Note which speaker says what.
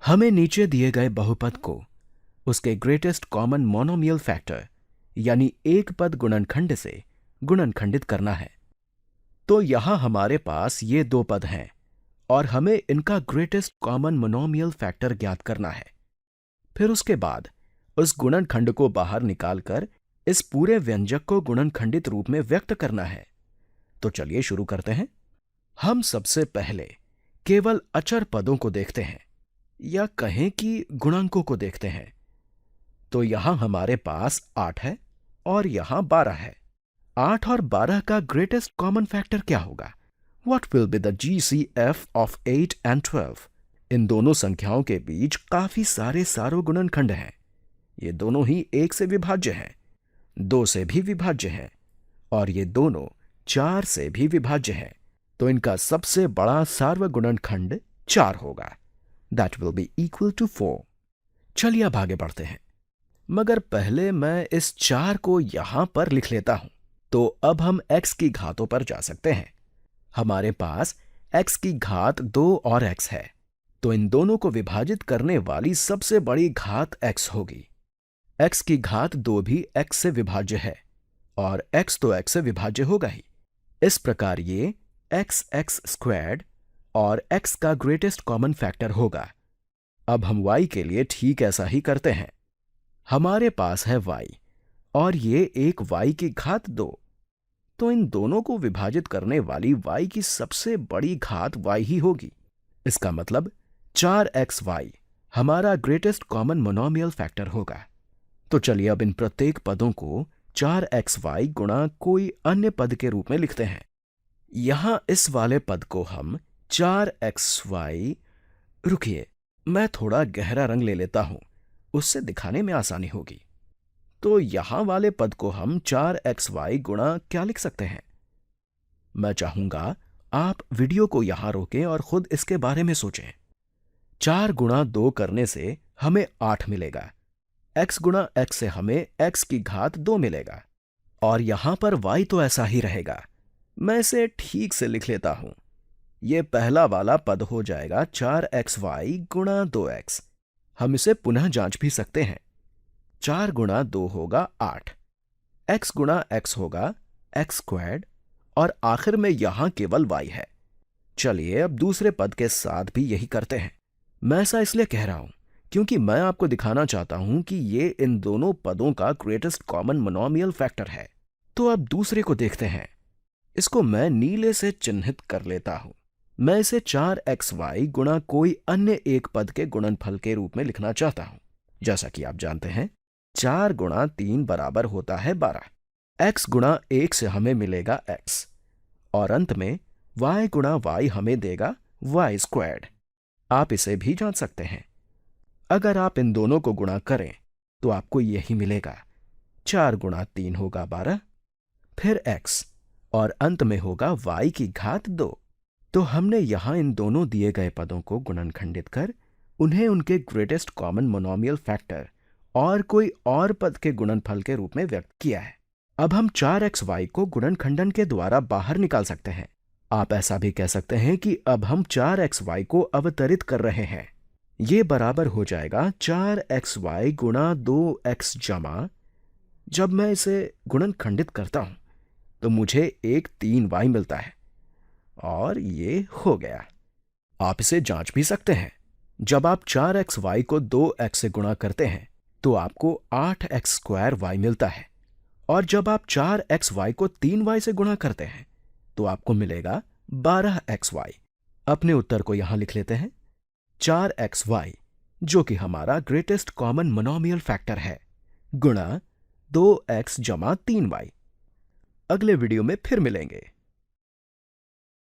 Speaker 1: हमें नीचे दिए गए बहुपद को उसके ग्रेटेस्ट कॉमन मोनोमियल फैक्टर यानी एक पद गुणनखंड से गुणनखंडित करना है। तो यहां हमारे पास ये दो पद हैं और हमें इनका ग्रेटेस्ट कॉमन मोनोमियल फैक्टर ज्ञात करना है। फिर उसके बाद उस गुणनखंड को बाहर निकालकर इस पूरे व्यंजक को गुणनखंडित रूप में व्यक्त करना है। तो चलिए शुरू करते हैं। हम सबसे पहले केवल अचर पदों को देखते हैं या कहें कि गुणांकों को देखते हैं। तो यहां हमारे पास 8 है और यहां 12 है। 8 और 12 का ग्रेटेस्ट कॉमन फैक्टर क्या होगा? What will be the GCF of 8 and 12? इन दोनों संख्याओं के बीच काफी सारे सारो गुणनखंड हैं। ये दोनों ही 1 से विभाज्य हैं, 2 से भी विभाज्य हैं और ये दोनों 4 से भी विभाज्य हैं। तो इनका सबसे बड़ा सार्वगुणनखंड 4 होगा। That will be equal to 4। चलिए अब आगे बढ़ते हैं, मगर पहले मैं इस 4 को यहां पर लिख लेता हूं। तो अब हम x की घातों पर जा सकते हैं। हमारे पास x की घात 2 और x है, तो इन दोनों को विभाजित करने वाली सबसे बड़ी घात x होगी। x की घात 2 भी x से विभाज्य है और x तो x से विभाज्य होगा ही। इस प्रकार ये x स्क्वायर्ड और x का ग्रेटेस्ट कॉमन फैक्टर होगा। अब हम y के लिए ठीक ऐसा ही करते हैं। हमारे पास है y और ये एक y की घात 2, तो इन दोनों को विभाजित करने वाली y की सबसे बड़ी घात y ही होगी। इसका मतलब 4xy हमारा ग्रेटेस्ट कॉमन मोनोमियल फैक्टर होगा। तो चलिए अब इन प्रत्येक पदों को 4xy गुणा कोई अन्य पद के रूप में लिखते हैं। यहां इस वाले पद को हम 4xy, रुकिए मैं थोड़ा गहरा रंग ले लेता हूं, उससे दिखाने में आसानी होगी। तो यहां वाले पद को हम 4xy गुणा क्या लिख सकते हैं? मैं चाहूंगा आप वीडियो को यहां रोकें और खुद इसके बारे में सोचें। 4 गुणा 2 करने से हमें 8 मिलेगा। x गुणा x से हमें x की घात 2 मिलेगा और यहां पर y तो ऐसा ही रहेगा। मैं इसे ठीक से लिख लेता हूं। यह पहला वाला पद हो जाएगा 4xy गुणा 2x। हम इसे पुनः जांच भी सकते हैं। 4 गुणा 2 होगा 8, x गुणा x होगा x स्क्वायर्ड और आखिर में यहां केवल y है। चलिए अब दूसरे पद के साथ भी यही करते हैं। मैं ऐसा इसलिए कह रहा हूं क्योंकि मैं आपको दिखाना चाहता हूं कि ये इन दोनों पदों का ग्रेटेस्ट कॉमन मोनोमियल फैक्टर है। तो अब दूसरे को देखते हैं। इसको मैं नीले से चिन्हित कर लेता हूं। मैं इसे 4xy गुणा कोई अन्य एक पद के गुणनफल के रूप में लिखना चाहता हूं। जैसा कि आप जानते हैं 4 गुणा 3 बराबर होता है 12। x गुणा 1 से हमें मिलेगा x और अंत में y गुणा y हमें देगा y स्क्वायर्ड। आप इसे भी जांच सकते हैं। अगर आप इन दोनों को गुणा करें तो आपको यही मिलेगा। 4 गुणा 3 होगा 12, फिर x और अंत में होगा y की घात 2। तो हमने यहां इन दोनों दिए गए पदों को गुणनखंडित कर उन्हें उनके ग्रेटेस्ट कॉमन मोनोमियल फैक्टर और कोई और पद के गुणनफल के रूप में व्यक्त किया है। अब हम 4xy को गुणनखंडन के द्वारा बाहर निकाल सकते हैं। आप ऐसा भी कह सकते हैं कि अब हम 4xy को अवतरित कर रहे हैं। ये बराबर हो जाएगा 4xy गुणा 2x जमा, जब मैं इसे गुणनखंडित करता हूं तो मुझे एक 3y मिलता है और ये हो गया। आप इसे जांच भी सकते हैं। जब आप 4xy को 2x से गुणा करते हैं तो आपको 8x स्क्वायर y मिलता है और जब आप 4xy को 3y से गुणा करते हैं तो आपको मिलेगा 12xy। अपने उत्तर को यहां लिख लेते हैं। 4xy जो कि हमारा ग्रेटेस्ट कॉमन मोनोमियल फैक्टर है गुणा 2x जमा 3y। अगले वीडियो में फिर मिलेंगे।